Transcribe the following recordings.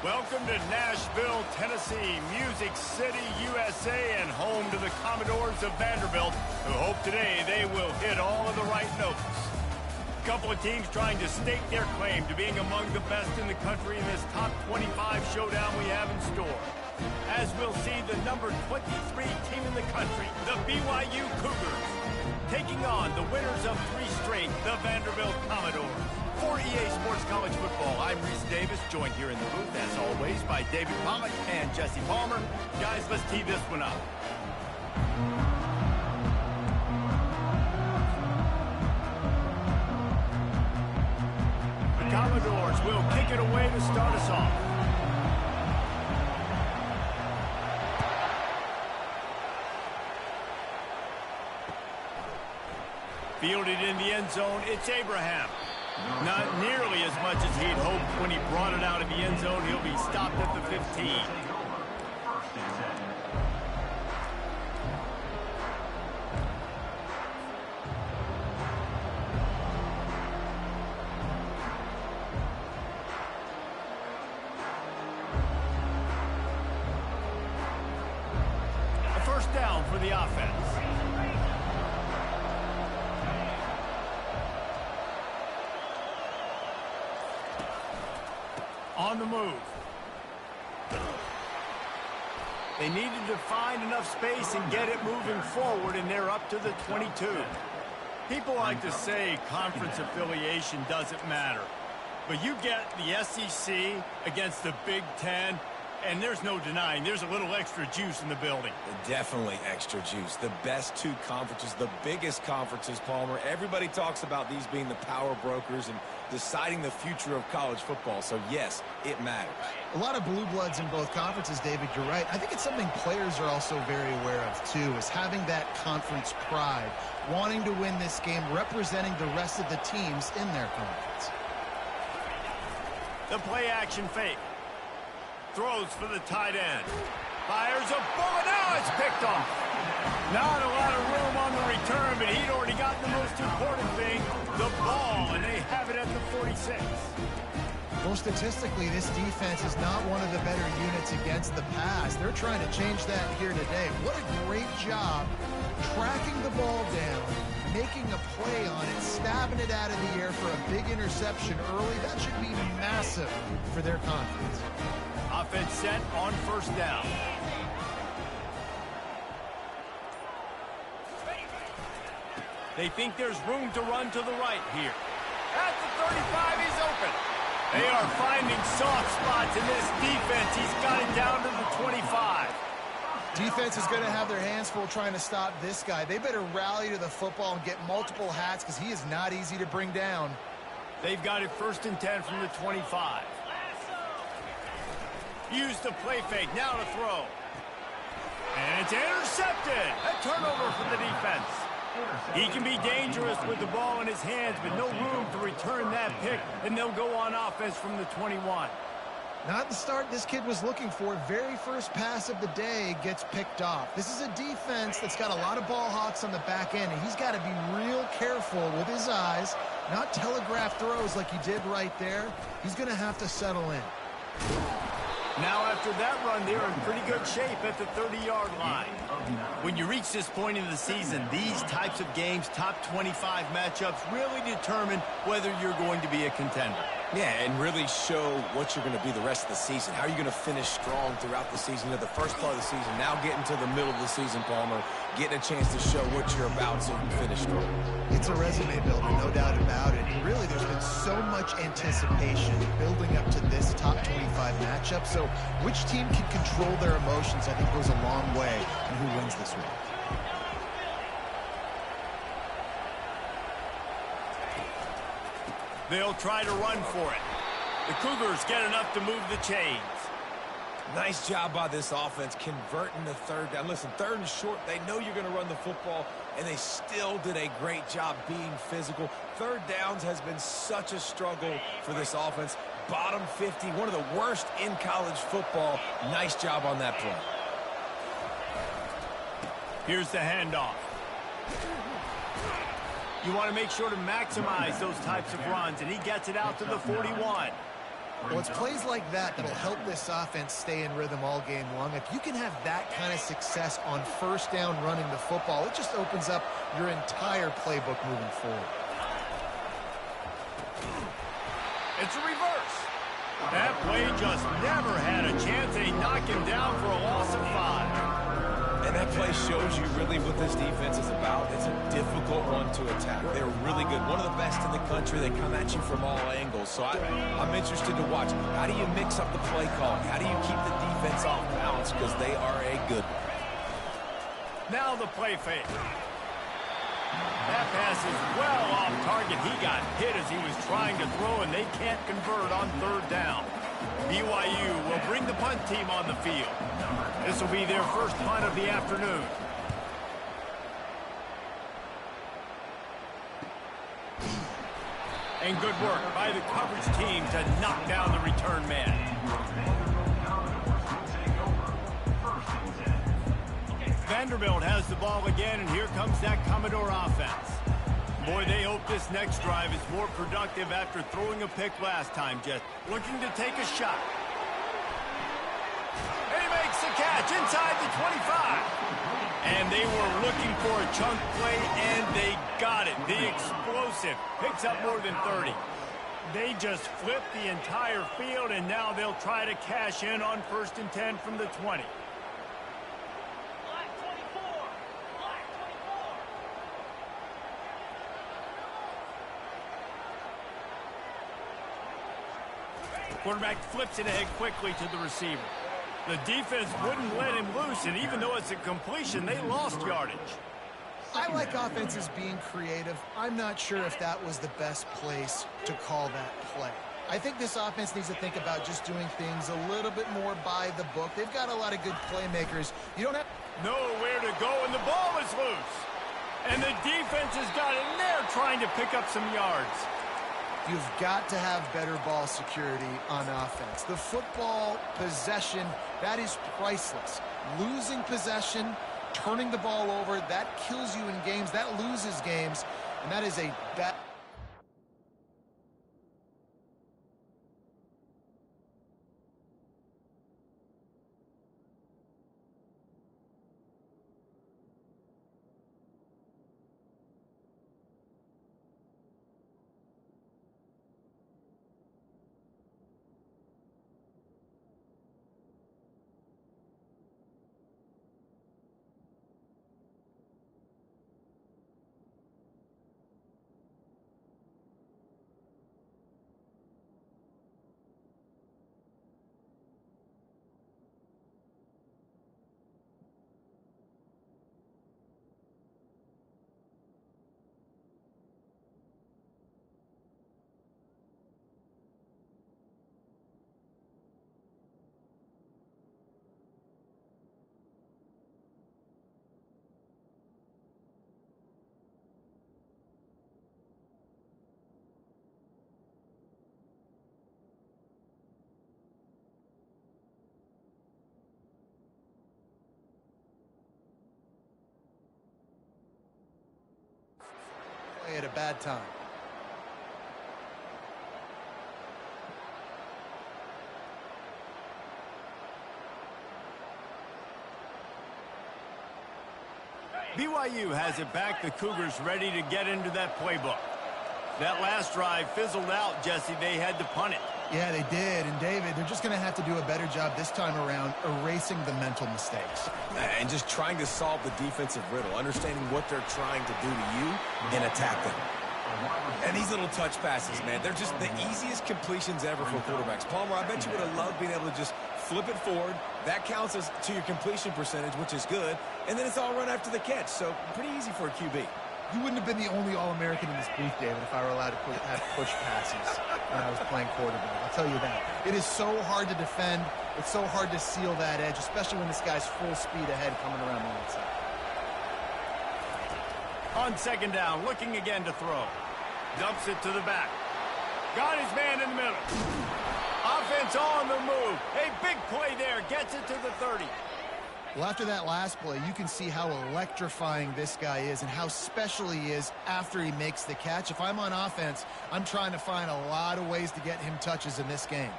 Welcome to Nashville, Tennessee, Music City, USA, and home to the Commodores of Vanderbilt, who hope today they will hit all of the right notes. A couple of teams trying to stake their claim to being among the best in the country in this top 25 showdown we have in store. As we'll see the number 23 team in the country, the BYU Cougars, taking on the winners of 3 straight, the Vanderbilt Commodores. For EA Sports College Football, I'm Reese Davis, joined here in the booth, as always, by David Pollock and Jesse Palmer. Guys, let's tee this one up. The Commodores will kick it away to start us off. Fielded in the end zone, it's Abraham. Not nearly as much as he'd hoped when he brought it out of the end zone. He'll be stopped at the 15. A first down for the offense. On the move. They needed to find enough space and get it moving forward, and they're up to the 22. People like to say conference affiliation doesn't matter, but you get the SEC against the Big Ten, and there's no denying there's a little extra juice in the building. Definitely extra juice. The best 2 conferences, the biggest conferences, Palmer. Everybody talks about these being the power brokers and deciding the future of college football. So, yes, it matters. A lot of blue bloods in both conferences, David. You're right. I think it's something players are also very aware of, too, is having that conference pride, wanting to win this game, representing the rest of the teams in their conference. The play-action fake. Throws for the tight end. Fires a bullet. Now it's picked off. Not a lot of room on the return, but he'd already gotten the most important thing, the ball, and they have it at the 46. Well, statistically, this defense is not one of the better units against the pass. They're trying to change that here today. What a great job tracking the ball down, making a play on it, stabbing it out of the air for a big interception early. That should be massive for their confidence. Offense set on first down. They think there's room to run to the right here. At the 35, he's open. They are finding soft spots in this defense. He's got it down to the 25. Defense is going to have their hands full trying to stop this guy. They better rally to the football and get multiple hats because he is not easy to bring down. They've got it 1st and 10 from the 25. Use the play fake, now to throw. And it's intercepted. A turnover for the defense. He can be dangerous with the ball in his hands, but no room to return that pick, and they'll go on offense from the 21. Not the start this kid was looking for. Very first pass of the day gets picked off. This is a defense that's got a lot of ball hawks on the back end, and he's got to be real careful with his eyes, not telegraph throws like he did right there. He's going to have to settle in. Now after that run, they're in pretty good shape at the 30-yard line. When you reach this point in the season, these types of games, top 25 matchups, really determine whether you're going to be a contender. Yeah, and really show what you're going to be the rest of the season. How are you going to finish strong throughout the season? The first part of the season, now getting to the middle of the season, Palmer, getting a chance to show what you're about so you can finish strong. It's a resume builder, no doubt about it. And really, there's been so much anticipation building up to this top 25 matchup. So which team can control their emotions, I think, goes a long way in who wins this one. They'll try to run for it. The Cougars get enough to move the chains. Nice job by this offense converting the 3rd down. Listen, 3rd and short, they know you're going to run the football, and they still did a great job being physical. 3rd downs has been such a struggle for this offense. Bottom 50, one of the worst in college football. Nice job on that play. Here's the handoff. You want to make sure to maximize those types of runs, and he gets it out to the 41. Well, it's plays like that that'll help this offense stay in rhythm all game long. If you can have that kind of success on first down running the football, it just opens up your entire playbook moving forward. It's a reverse. That play just never had a chance. They knock him down for a loss of 5. And that play shows you really what this defense is about. It's a difficult one to attack. They're really good. One of the best in the country. They come at you from all angles. So I'm interested to watch. How do you mix up the play calling? How do you keep the defense off balance? Because they are a good one. Now the play fake. That pass is well off target. He got hit as he was trying to throw, and they can't convert on third down. BYU will bring the punt team on the field. This will be their first punt of the afternoon. And good work by the coverage team to knock down the return man. Vanderbilt has the ball again, and here comes that Commodore offense. Boy, they hope this next drive is more productive after throwing a pick last time. Just looking to take a shot. And he makes the catch inside the 25. And they were looking for a chunk play, and they got it. The explosive picks up more than 30. They just flipped the entire field, and now they'll try to cash in on 1st and 10 from the 20. Quarterback flips it ahead quickly to the receiver. The defense wouldn't let him loose, and even though it's a completion, they lost yardage. I like offenses being creative. I'm not sure if that was the best place to call that play. I think this offense needs to think about just doing things a little bit more by the book. They've got a lot of good playmakers. You don't have nowhere to go, and the ball is loose. And the defense has got in there trying to pick up some yards. You've got to have better ball security on offense. The football possession, that is priceless. Losing possession, turning the ball over, that kills you in games, that loses games, and that is a bad... at a bad time. BYU has it back. The Cougars ready to get into that playbook. That last drive fizzled out, Jesse. They had to punt it. Yeah, they did. And, David, they're just going to have to do a better job this time around erasing the mental mistakes. And just trying to solve the defensive riddle, understanding what they're trying to do to you and attack them. And these little touch passes, man, they're just the easiest completions ever for quarterbacks. Palmer, I bet you would have loved being able to just flip it forward. That counts as to your completion percentage, which is good. And then it's all run after the catch. So pretty easy for a QB. You wouldn't have been the only All-American in this booth, David, if I were allowed to have push passes when I was playing quarterback. I'll tell you that. It is so hard to defend. It's so hard to seal that edge, especially when this guy's full speed ahead coming around the outside. On 2nd down, looking again to throw. Dumps it to the back. Got his man in the middle. Offense on the move. A big play there. Gets it to the 30. Well, after that last play, you can see how electrifying this guy is and how special he is after he makes the catch. If I'm on offense, I'm trying to find a lot of ways to get him touches in this game.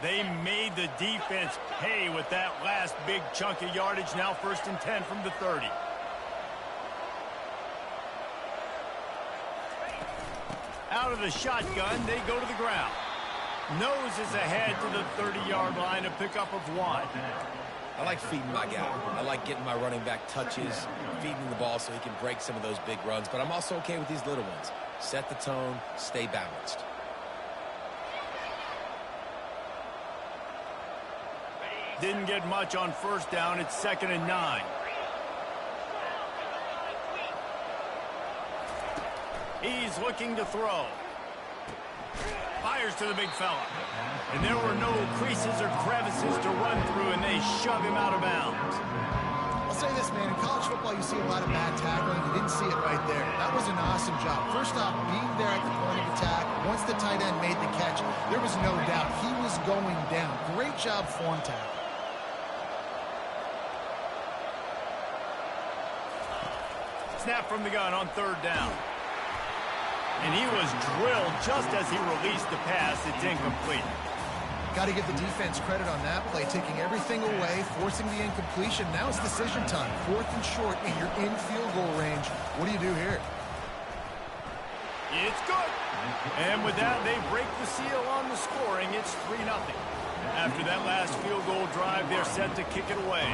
They made the defense pay with that last big chunk of yardage. Now 1st and 10 from the 30. Out of the shotgun, they go to the ground. Noses ahead to the 30-yard line, a pickup of 1. I like feeding my guy. I like getting my running back touches, feeding the ball so he can break some of those big runs. But I'm also okay with these little ones. Set the tone, stay balanced. Didn't get much on 1st down. It's 2nd and 9. He's looking to throw. Fires to the big fella. And there were no creases or crevices to run through, and they shove him out of bounds. I'll say this, man. In college football, you see a lot of bad tackling. You didn't see it right there. That was an awesome job. First off, being there at the point of attack. Once the tight end made the catch, there was no doubt he was going down. Great job form tackle. Snap from the gun on 3rd down. And he was drilled just as he released the pass. It's incomplete. Got to give the defense credit on that play, taking everything away, forcing the incompletion. Now it's decision time. 4th and short, and you're in field goal range. What do you do here? It's good. And with that, they break the seal on the scoring. It's 3-0. After that last field goal drive, they're set to kick it away.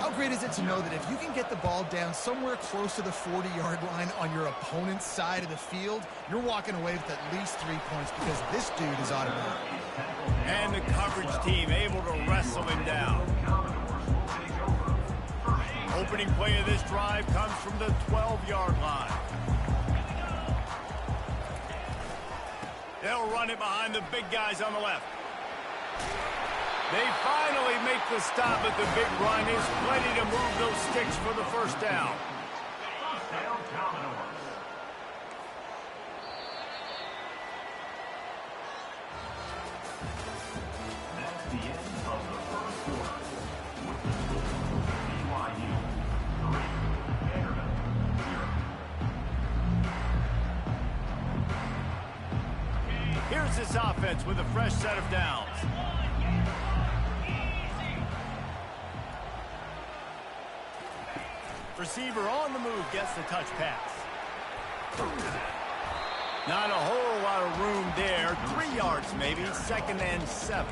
How great is it to know that if you can get the ball down somewhere close to the 40-yard line on your opponent's side of the field, you're walking away with at least 3 points because this dude is automatic. And the coverage team able to wrestle him down. Opening play of this drive comes from the 12-yard line. They'll run it behind the big guys on the left. They finally make the stop at the big run. Is plenty to move those sticks for the 1st down. That's the end of the 1st quarter. With the score, BYU 3, Vanderbilt 0. Here's this offense with a fresh set of downs. Receiver on the move gets the touch pass. Not a whole lot of room there. 3 yards maybe. 2nd and 7.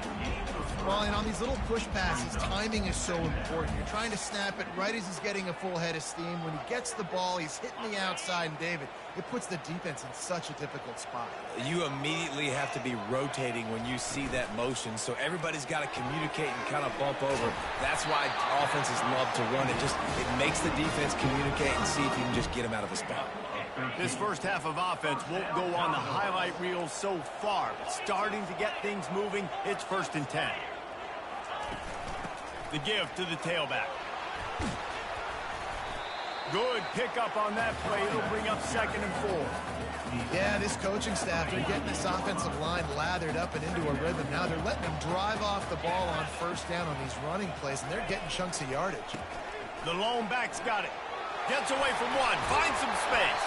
Well, and on these little push passes, timing is so important. You're trying to snap it right as he's getting a full head of steam. When he gets the ball, he's hitting the outside, and David, it puts the defense in such a difficult spot. You immediately have to be rotating when you see that motion, so everybody's got to communicate and kind of bump over. That's why offenses love to run it. It makes the defense communicate and see if you can just get him out of a spot. This first half of offense won't go on the highlight reel so far, but starting to get things moving, it's 1st and 10. The give to the tailback. Good pickup on that play. It'll bring up 2nd and 4. Yeah, this coaching staff, they're getting this offensive line lathered up and into a rhythm. Now they're letting them drive off the ball on 1st down on these running plays, and they're getting chunks of yardage. The lone back's got it. Gets away from one. Finds some space.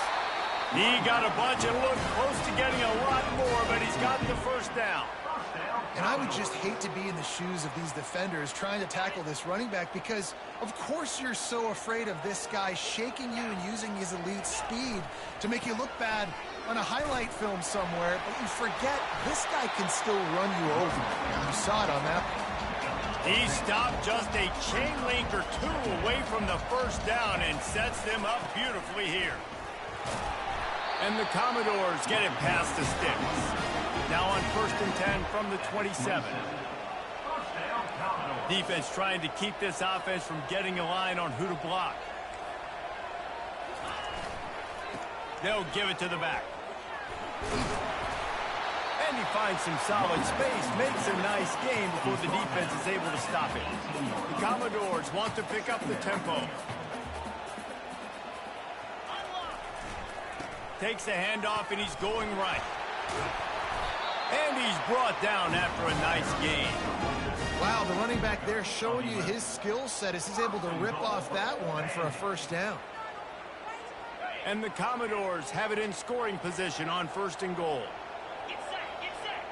He got a bunch and looked close to getting a lot more, but he's got the 1st down. And I would just hate to be in the shoes of these defenders trying to tackle this running back because, of course, you're so afraid of this guy shaking you and using his elite speed to make you look bad on a highlight film somewhere, but you forget this guy can still run you over. You saw it on that one. He stopped just a chain link or 2 away from the 1st down and sets them up beautifully here. And the Commodores get it past the sticks. Now on 1st and 10 from the 27. Defense trying to keep this offense from getting a line on who to block. They'll give it to the back. And he finds some solid space, makes a nice gain before the defense is able to stop it. The Commodores want to pick up the tempo. Takes the handoff, and he's going right. And he's brought down after a nice gain. Wow, the running back there showing you his skill set as he's able to rip off that one for a first down. And the Commodores have it in scoring position on 1st and goal. Get set, get set.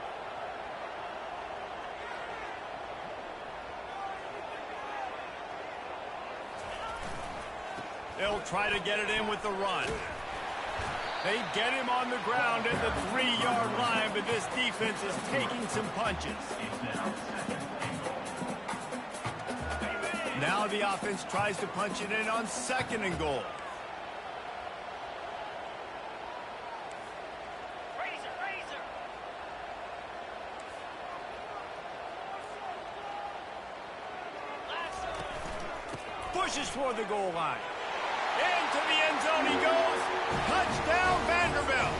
They'll try to get it in with the run. They get him on the ground at the 3-yard line, but this defense is taking some punches. Now the offense tries to punch it in on 2nd and goal. Pushes toward the goal line. Into the end zone he goes. Touchdown, Vanderbilt.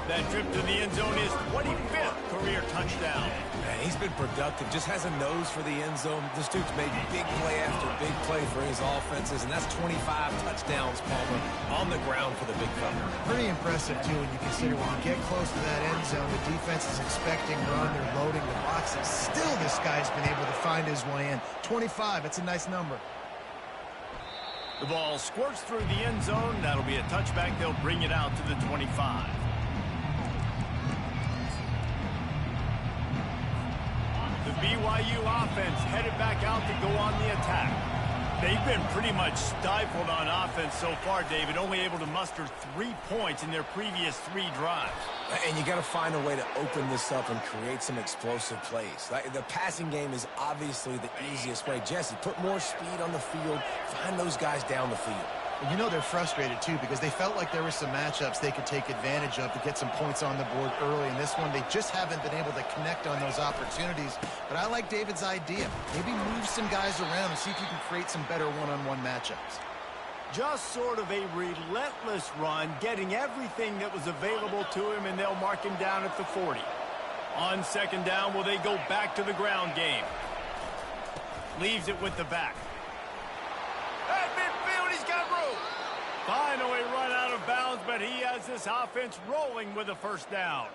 That trip to the end zone is 25th career touchdown. Man, he's been productive. Just has a nose for the end zone. This dude's made big play after big play for his offenses, and that's 25 touchdowns, Palmer, on the ground for the big fella. Pretty impressive, too, when you consider when you get close to that end zone, the defense is expecting run. They're loading the boxes. Still, this guy's been able to find his way in. 25, it's a nice number. The ball squirts through the end zone. That'll be a touchback. They'll bring it out to the 25. The BYU offense headed back out to go on the attack. They've been pretty much stifled on offense so far, David, only able to muster 3 points in their previous 3 drives. And you got to find a way to open this up and create some explosive plays. The passing game is obviously the easiest way. Jesse, put more speed on the field, find those guys down the field. And you know they're frustrated, too, because they felt like there were some matchups they could take advantage of to get some points on the board early. In this one, they just haven't been able to connect on those opportunities. But I like David's idea. Maybe move some guys around and see if you can create some better one-on-one matchups. Just sort of a relentless run, getting everything that was available to him, and they'll mark him down at the 40. On 2nd down, will they go back to the ground game? Leaves it with the back. At midfield, he's got room. Finally run out of bounds, but he has this offense rolling with a first down.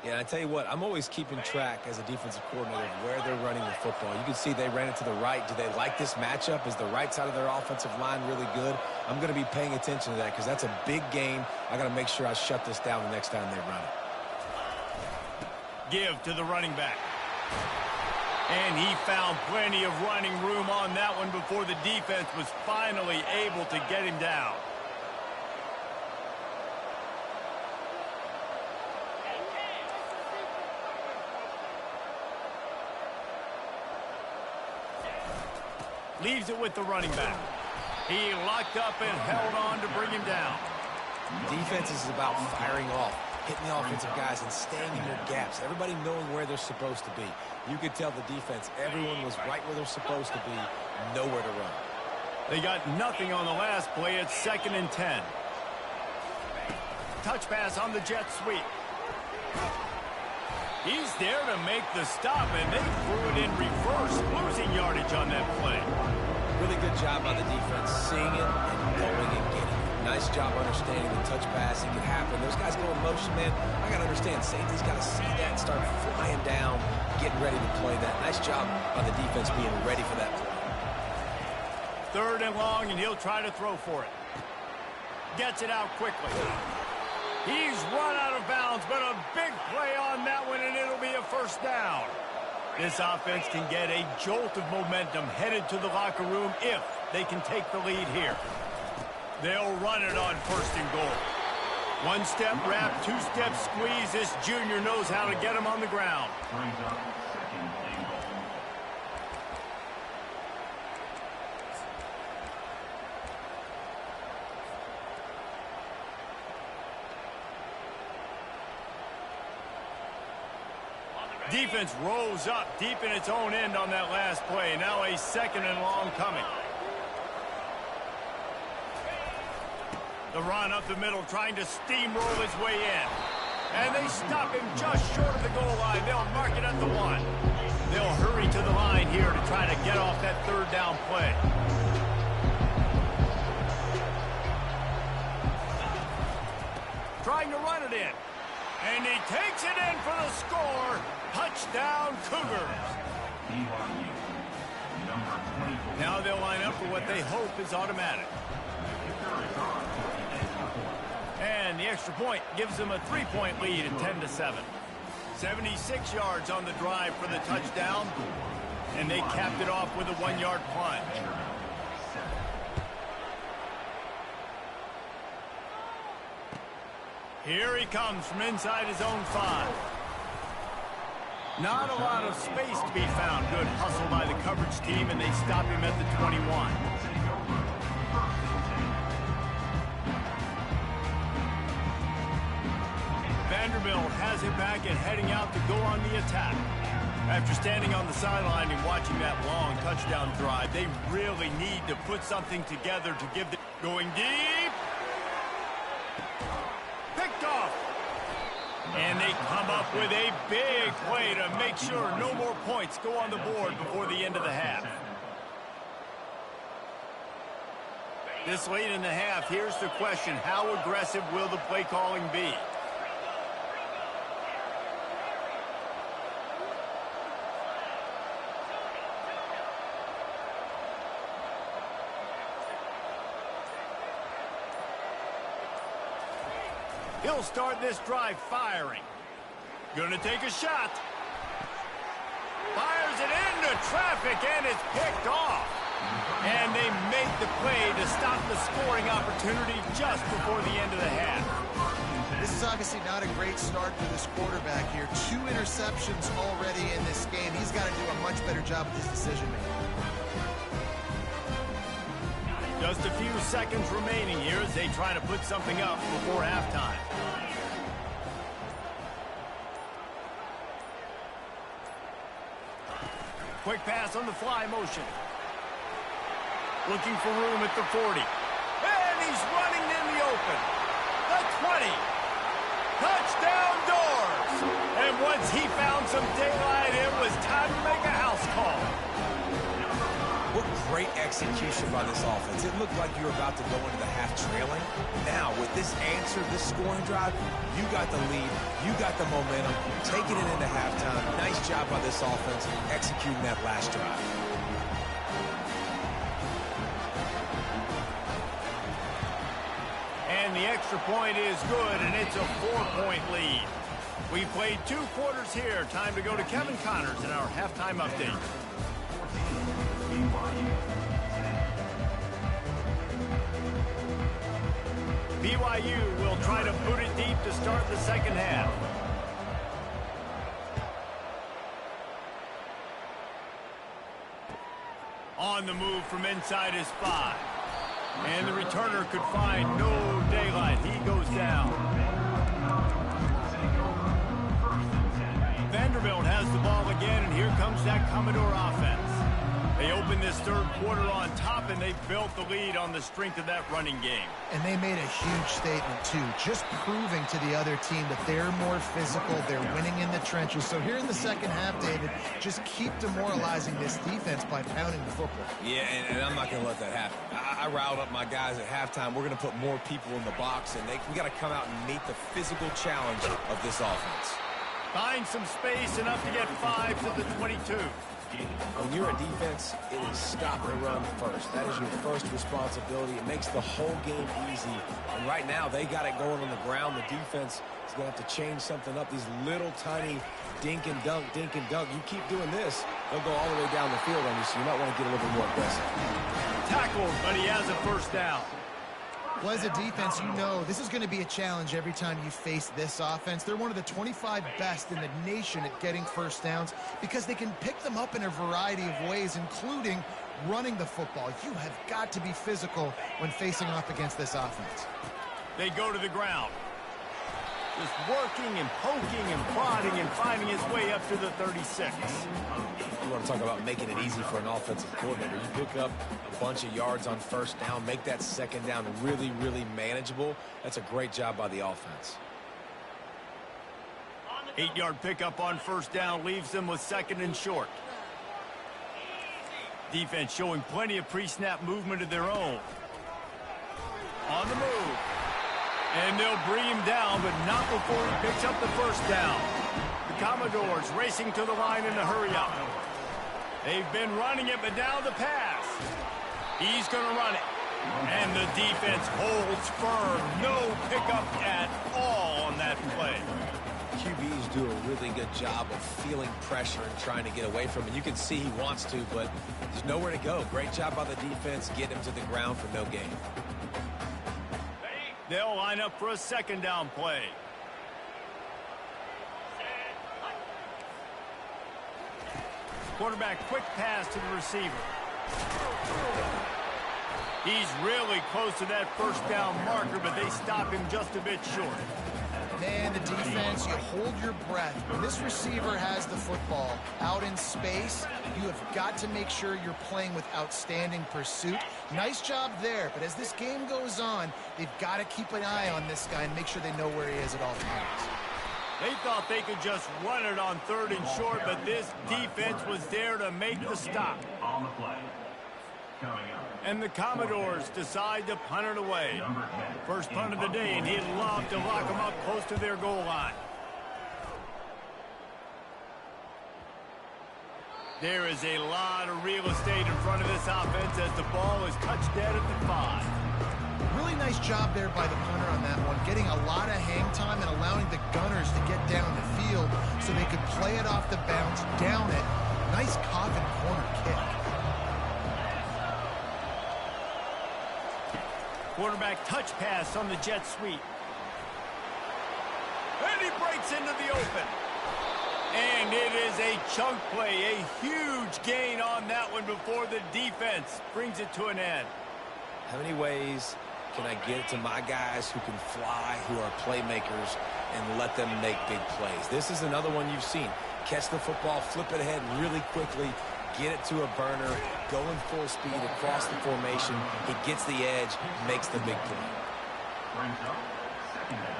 Yeah, I tell you what, I'm always keeping track as a defensive coordinator of where they're running the football. You can see they ran it to the right. Do they like this matchup? Is the right side of their offensive line really good? I'm going to be paying attention to that because that's a big game. I got to make sure I shut this down the next time they run it. Give to the running back. And he found plenty of running room on that one before the defense was finally able to get him down. Leaves it with the running back. He locked up and held on to bring him down. Defense is about firing off, hitting the offensive guys and staying in their gaps. Everybody knowing where they're supposed to be. You could tell the defense, everyone was right where they're supposed to be, nowhere to run. They got nothing on the last play. It's 2nd and 10. Touch pass on the jet sweep. He's there to make the stop, and they threw it in reverse, losing yardage on that play. Really good job by the defense, seeing it and going and getting it. Nice job understanding the touch pass. It can happen. Those guys go in motion, man. I got to understand, safety's got to see that and start flying down, getting ready to play that. Nice job by the defense being ready for that play. 3rd and long, and he'll try to throw for it. Gets it out quickly. He's run out of bounds, but a big play on that one, and it'll be a first down. This offense can get a jolt of momentum headed to the locker room if they can take the lead here. They'll run it on 1st and goal. 1-step wrap, 2-step squeeze. This junior knows how to get him on the ground. Brings up 2nd and goal. Defense rolls up deep in its own end on that last play. Now a 2nd and long coming. The run up the middle, trying to steamroll his way in. And they stop him just short of the goal line. They'll mark it at the 1. They'll hurry to the line here to try to get off that 3rd down play. Trying to run it in. And he takes it in for the score. Touchdown, Cougars. BYU, number 24. Now they'll line up for what they hope is automatic. And the extra point gives them a 3-point lead at 10-7. 76 yards on the drive for the touchdown. And they capped it off with a 1-yard plunge. Here he comes from inside his own 5. Not a lot of space to be found. Good hustle by the coverage team, and they stop him at the 21. Vanderbilt has it back and heading out to go on the attack. After standing on the sideline and watching that long touchdown drive, they really need to put something together to give them... Going deep. Picked off. And they come up with a big play to make sure no more points go on the board before the end of the half. This late in the half, here's the question. How aggressive will the play calling be? He'll start this drive firing. Gonna take a shot. Fires it into traffic, and it's picked off. And they make the play to stop the scoring opportunity just before the end of the half. This is obviously not a great start for this quarterback here. 2 interceptions already in this game. He's got to do a much better job with his decision-making. Just a few seconds remaining here as they try to put something up before halftime. Quick pass on the fly motion. Looking for room at the 40. And he's running in the open. The 20. Touchdown Doors. And once he found some daylight, it was time to make a house call. What great execution by this offense. It looked like you were about to go into the half trailing. Now, with this answer, this scoring drive, you got the lead, you got the momentum, taking it into halftime. Nice job by this offense executing that last drive. And the extra point is good, and it's a 4-point lead. We've played 2 quarters here. Time to go to Kevin Connors in our halftime update. BYU will try to boot it deep to start the second half. On the move from inside his 5. And the returner could find no daylight. He goes down. Vanderbilt has the ball again, and here comes that Commodore offense. They open this third quarter on top, and they built the lead on the strength of that running game. And they made a huge statement, too, just proving to the other team that they're more physical, they're winning in the trenches. So here in the second half, David, just keep demoralizing this defense by pounding the football. Yeah, and I'm not going to let that happen. I riled up my guys at halftime. We're going to put more people in the box, and we got to come out and meet the physical challenge of this offense. Find some space, enough to get 5 to the 22. When you're a defense, it is stop the run first. That is your first responsibility. It makes the whole game easy. And right now, they got it going on the ground. The defense is going to have to change something up. These little tiny dink and dunk, dink and dunk. You keep doing this, they'll go all the way down the field on you, so you might want to get a little bit more aggressive. Tackled, but he has a first down. Well, as a defense, you know this is going to be a challenge every time you face this offense. They're one of the 25 best in the nation at getting first downs because they can pick them up in a variety of ways, including running the football. You have got to be physical when facing off against this offense. They go to the ground. Just working and poking and prodding and finding his way up to the 36. You want to talk about making it easy for an offensive coordinator. You pick up a bunch of yards on first down, make that second down really, really manageable. That's a great job by the offense. 8-yard pickup on first down leaves them with second and short. Defense showing plenty of pre-snap movement of their own. On the move. And they'll bring him down, but not before he picks up the first down. The Commodores racing to the line in a hurry-up. They've been running it, but now the pass. He's going to run it. And the defense holds firm. No pickup at all on that play. QBs do a really good job of feeling pressure and trying to get away from it. You can see he wants to, but there's nowhere to go. Great job by the defense, getting him to the ground for no gain. They'll line up for a second down play. Quarterback, quick pass to the receiver. He's really close to that first down marker, but they stop him just a bit short. Man, the defense, you hold your breath. When this receiver has the football out in space, you have got to make sure you're playing with outstanding pursuit. Nice job there, but as this game goes on, they've got to keep an eye on this guy and make sure they know where he is at all times. They thought they could just run it on 3rd and short, but this defense was there to make the stop. On the play. Coming up. And the Commodores decide to punt it away. First punt of the day, and he'd love to lock them up close to their goal line. There is a lot of real estate in front of this offense as the ball is touched dead at the 5. Really nice job there by the punter on that one, getting a lot of hang time and allowing the Gunners to get down the field so they could play it off the bounce, down it. Nice coffin corner kick. Quarterback touch pass on the jet sweep. And he breaks into the open. And it is a chunk play, a huge gain on that one before the defense brings it to an end. How many ways can I get it to my guys who can fly, who are playmakers, and let them make big plays? This is another one you've seen. Catch the football, flip it ahead really quickly, get it to a burner, going full speed across the formation. He gets the edge, makes the big play. Brings up second down.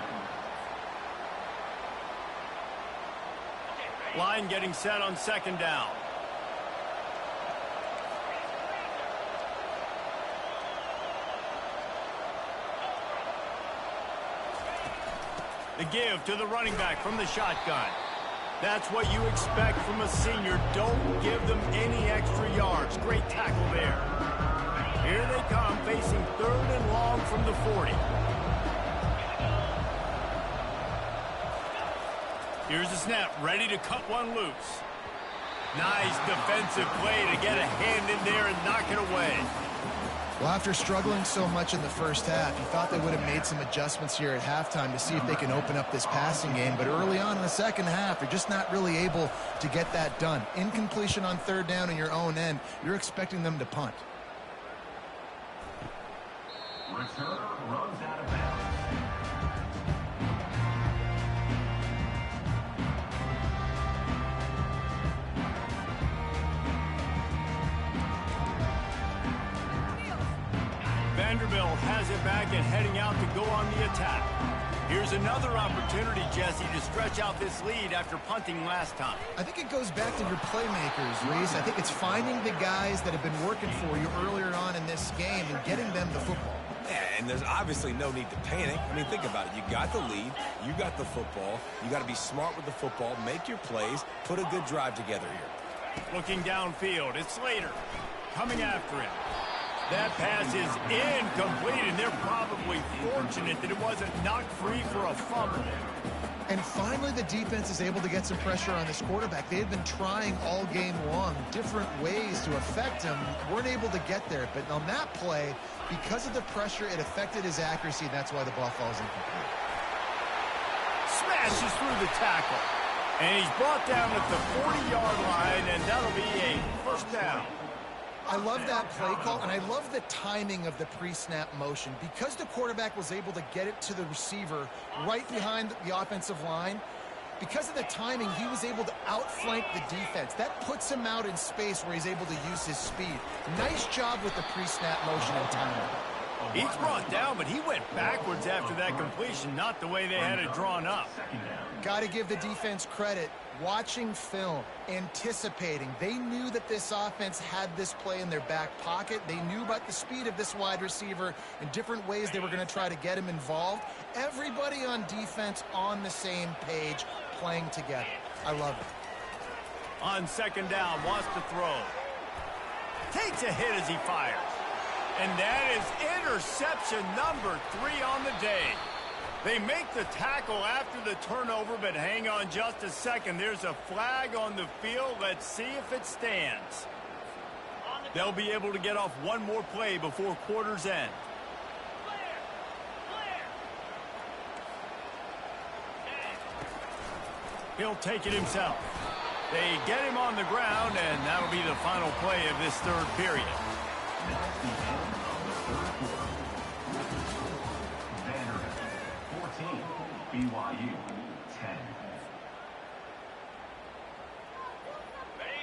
Line getting set on second down. The give to the running back from the shotgun. That's what you expect from a senior. Don't give them any extra yards. Great tackle there. Here they come, facing 3rd and long from the 40. Here's the snap, ready to cut one loose. Nice defensive play to get a hand in there and knock it away. Well, after struggling so much in the first half, you thought they would have made some adjustments here at halftime to see if they can open up this passing game. But early on in the second half, they're just not really able to get that done. Incompletion on 3rd down in your own end, you're expecting them to punt. Return runs out of bounds. Vanderbilt has it back and heading out to go on the attack. Here's another opportunity, Jesse, to stretch out this lead after punting last time. I think it goes back to your playmakers, Reese. I think it's finding the guys that have been working for you earlier on in this game and getting them the football. Yeah, and there's obviously no need to panic. I mean, think about it. You got the lead. You got the football. You got to be smart with the football. Make your plays. Put a good drive together here. Looking downfield, it's Slater coming after him. That pass is incomplete, and they're probably fortunate that it wasn't knocked free for a fumble. And finally, the defense is able to get some pressure on this quarterback. They had been trying all game long different ways to affect him. Weren't able to get there. But on that play, because of the pressure, it affected his accuracy, and that's why the ball falls incomplete. Smashes through the tackle. And he's brought down at the 40-yard line, and that'll be a first down. I love that play call, and I love the timing of the pre-snap motion. Because the quarterback was able to get it to the receiver right behind the offensive line, because of the timing, he was able to outflank the defense. That puts him out in space where he's able to use his speed. Nice job with the pre-snap motion and timing. He's brought down, but he went backwards after that completion, not the way they had it drawn up. Got to give the defense credit. watching film, anticipating. They knew that this offense had this play in their back pocket. They knew about the speed of this wide receiver and different ways they were going to try to get him involved. Everybody on defense on the same page, playing together. I love it. On second down, wants to throw. Takes a hit as he fires. And that is interception number 3 on the day. They make the tackle after the turnover, but hang on just a second. There's a flag on the field. Let's see if it stands. They'll be able to get off one more play before quarter's end. He'll take it himself. They get him on the ground, and that'll be the final play of this third period. That's the end of the third quarter. Vanderbilt 14, BYU 10.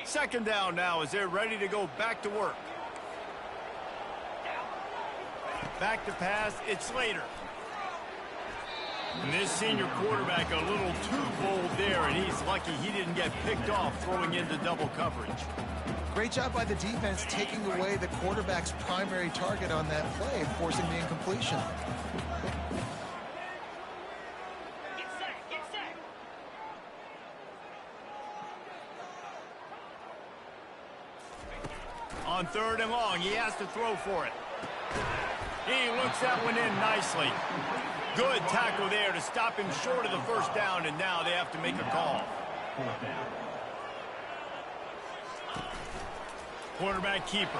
Second down now as they're ready to go back to work. Back to pass, it's Slater. And this senior quarterback a little too bold there, and he's lucky he didn't get picked off throwing into double coverage. Great job by the defense taking away the quarterback's primary target on that play and forcing the incompletion. Get set, get set. On third and long, he has to throw for it. He looks that one in nicely. Good tackle there to stop him short of the first down, and now they have to make a call. Fourth down. Quarterback keeper.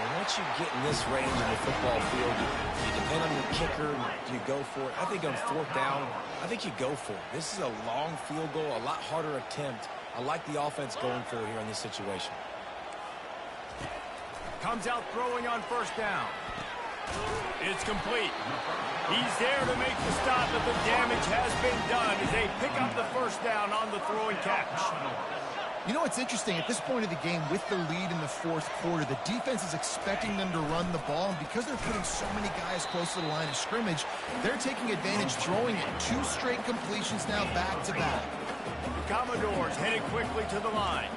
And once you get in this range of the football field, you depend on your kicker. Do you go for it? I think on fourth down, I think you go for it. This is a long field goal, a lot harder attempt. I like the offense going for it here in this situation. Comes out throwing on first down. It's complete. He's there to make the stop, but the damage has been done as they pick up the first down on the throw and catch. You know what's interesting? At this point of the game, with the lead in the fourth quarter, the defense is expecting them to run the ball, and because they're putting so many guys close to the line of scrimmage, they're taking advantage, throwing it. 2 straight completions now back-to-back. The Commodores headed quickly to the line.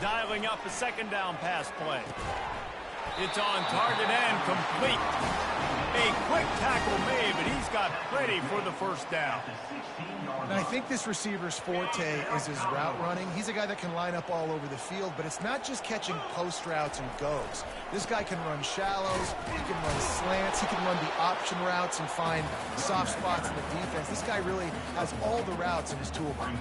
Dialing up a second down pass play. It's on target and complete. A quick tackle made, but he's got plenty for the first down. And I think this receiver's forte is his route running. He's a guy that can line up all over the field, but it's not just catching post routes and goes. This guy can run shallows, he can run slants, he can run the option routes and find soft spots in the defense. This guy really has all the routes in his toolbox.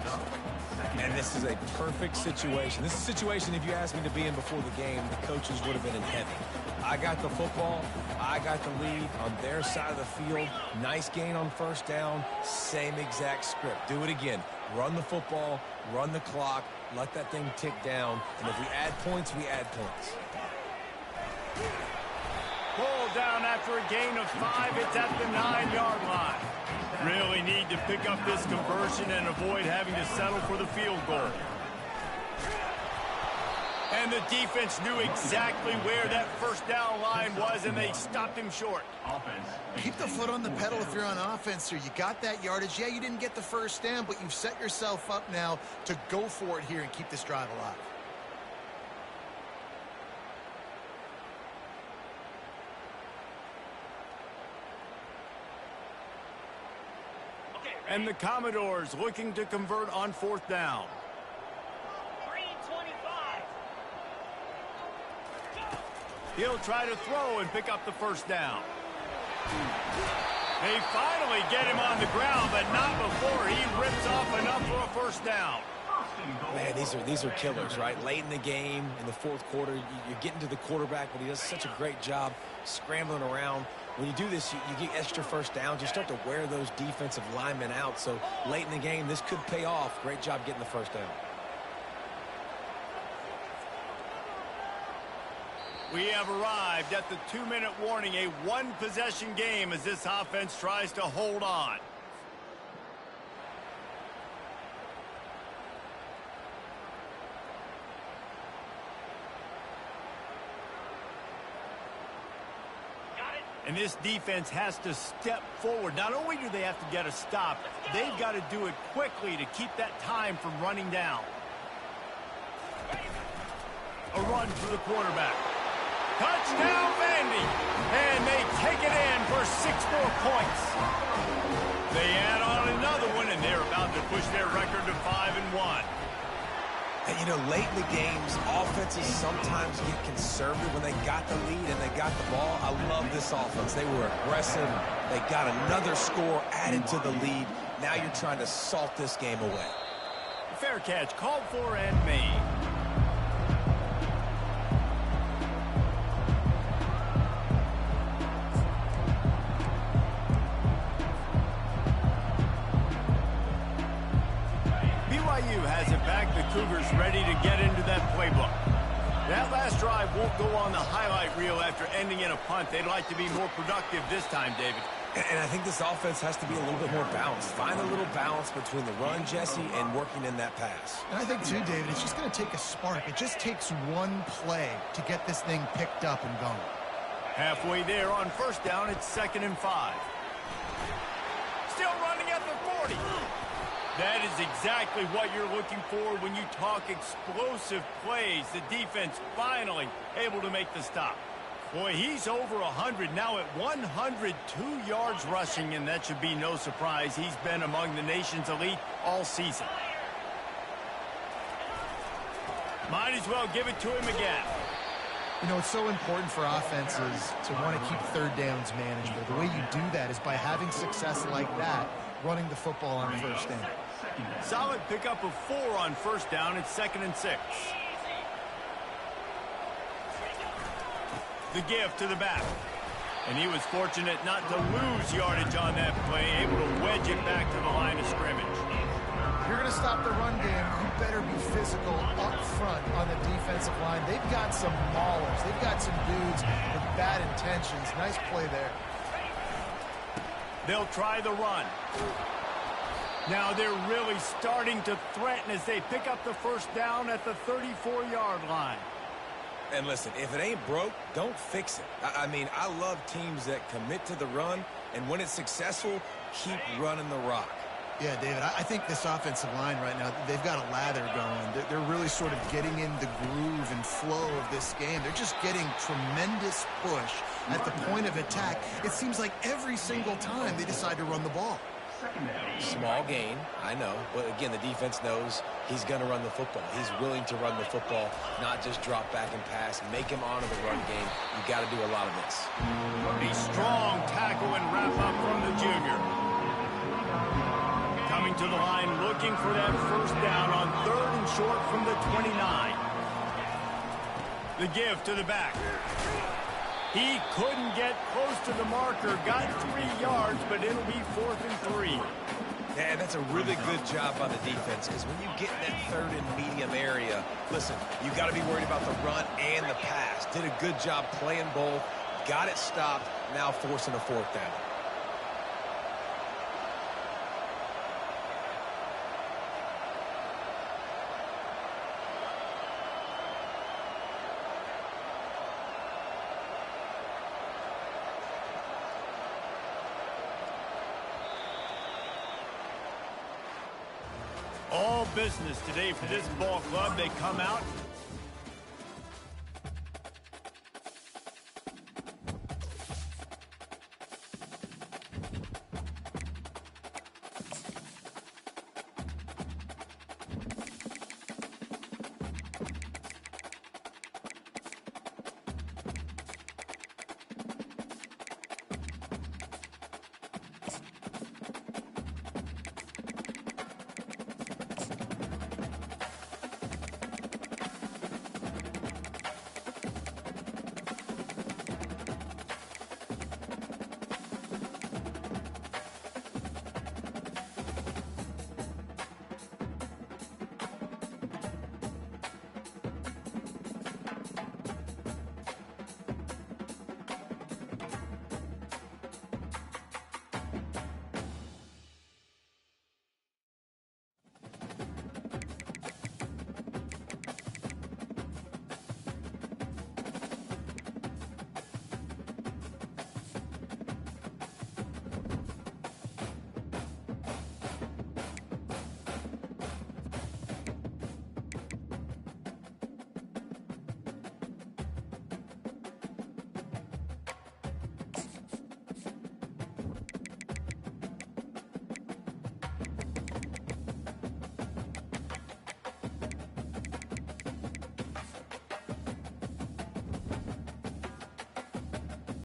And this is a perfect situation. This is a situation, if you asked me to be in before the game, the coaches would have been in heaven. I got the football. I got the lead on their side of the field. Nice gain on first down. Same exact script. Do it again. Run the football, run the clock, let that thing tick down. And if we add points, we add points. Pulled down after a gain of 5. It's at the 9-yard line. Really need to pick up this conversion and avoid having to settle for the field goal. And the defense knew exactly where that first down line was, and they stopped him short. Keep the foot on the pedal if you're on offense here. You got that yardage. Yeah, you didn't get the first down, but you've set yourself up now to go for it here and keep this drive alive. And the Commodores looking to convert on fourth down. Green 25. He'll try to throw and pick up the first down. They finally get him on the ground, but not before he rips off enough for a first down. Man, these are killers, right? Late in the game, in the fourth quarter, you're getting to the quarterback, but he does such a great job scrambling around. When you do this, you get extra first downs. You start to wear those defensive linemen out. So late in the game, this could pay off. Great job getting the first down. We have arrived at the 2-minute warning, a one-possession game as this offense tries to hold on. Got it. And this defense has to step forward. Not only do they have to get a stop, they've got to do it quickly to keep that time from running down. A run for the quarterback. Touchdown, Vandy. And they take it in for 6 more points. They add on another one, and they're about to push their record to 5-1. And, you know, late in the games, offenses sometimes get conservative when they got the lead and they got the ball. I love this offense. They were aggressive. They got another score added to the lead. Now you're trying to salt this game away. Fair catch, called for and made. BYU has it back. The Cougars ready to get into that playbook. That last drive won't go on the highlight reel after ending in a punt. They'd like to be more productive this time, David. And I think this offense has to be a little bit more balanced. Find a little balance between the run, Jesse, and working in that pass. And I think, too, David, it's just going to take a spark. It just takes one play to get this thing picked up and going. Halfway there on first down, it's 2nd and 5. Still running at the 40. That is exactly what you're looking for when you talk explosive plays. The defense finally able to make the stop. Boy, he's over 100 now at 102 yards rushing, and that should be no surprise. He's been among the nation's elite all season. Might as well give it to him again. You know, it's so important for offenses to want to keep third downs manageable. The way you do that is by having success like that, running the football on first down. Solid pickup of 4 on first down. It's 2nd and 6. The give to the back. And he was fortunate not to lose yardage on that play, able to wedge it back to the line of scrimmage. If you're going to stop the run game, you better be physical up front on the defensive line. They've got some maulers. They've got some dudes with bad intentions. Nice play there. They'll try the run. Now they're really starting to threaten as they pick up the first down at the 34-yard line. And listen, if it ain't broke, don't fix it. I mean, I love teams that commit to the run, and when it's successful, keep running the rock. Yeah, David, I think this offensive line right now, they've got a lather going. They're really sort of getting in the groove and flow of this game. They're just getting tremendous push at the point of attack. It seems like every single time they decide to run the ball. Small gain, I know. But again, the defense knows he's going to run the football. He's willing to run the football, not just drop back and pass. Make him honor the run game. You got to do a lot of this. A strong tackle and wrap up from the junior. Coming to the line, looking for that first down on 3rd and short from the 29. The give to the back. He couldn't get close to the marker, got 3 yards, but it'll be 4th and 3. Man, that's a really good job by the defense, because when you get in that 3rd and medium area, listen, you got to be worried about the run and the pass. Did a good job playing both, got it stopped, now forcing a 4th down. All business today for this ball club. They come out